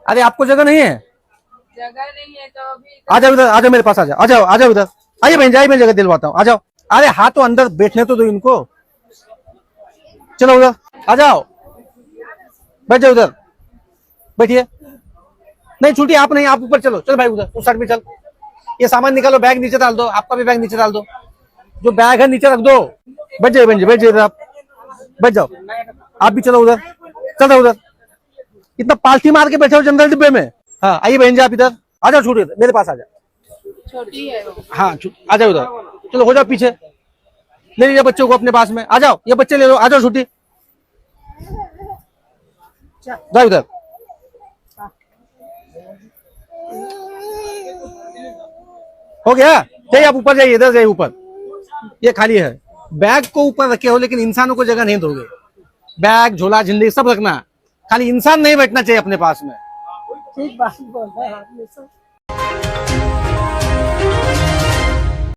अरे आपको जगह नहीं है? जगह नहीं है तो अभी आ जाओ इधर, आ जाओ मेरे पास, आ जाओ, आ जाओ, आ जाओ इधर, आइए बहन जी, आइए मैं जगह दिलवाता हूँ, आ जाओ। अरे हाँ तो अंदर बैठने तो दो इनको, चलो उधर आ जाओ, बैठ जाओ उधर, बैठिए। नहीं छुट्टी आप नहीं, आप ऊपर चलो, चल भाई उधर उस साइड में चल। ये सामान निकालो, बैग नीचे डाल दो, आपका भी बैग नीचे डाल दो, जो बैग है नीचे रख दो। बैठ जाइए बहन जी, बैठ जाइए आप, बैठ जाओ। आप भी चलो उधर, चल रहे उधर, इतना पालथी मार के बैठे हो जनरल डिब्बे में। हाँ आइए बहन जी आप इधर आ जाओ, छूटिए मेरे पास आ जाओ। छोटी है वो। हाँ आ जाओ उधर, चलो हो जाओ पीछे, ले लीजिए बच्चों को अपने पास में, आ जाओ, ये बच्चे ले लो, आ जाओ छुट्टी, जाओ उधर। हो गया, जाइए आप ऊपर जाइए, इधर जाइए ऊपर, ये खाली है। बैग को ऊपर रखे हो लेकिन इंसानों को जगह नहीं दोगे। बैग झोला झिल्ली सब रखना, खाली इंसान नहीं बैठना चाहिए अपने पास में। ठीक बात बोल रहा है आपने सब।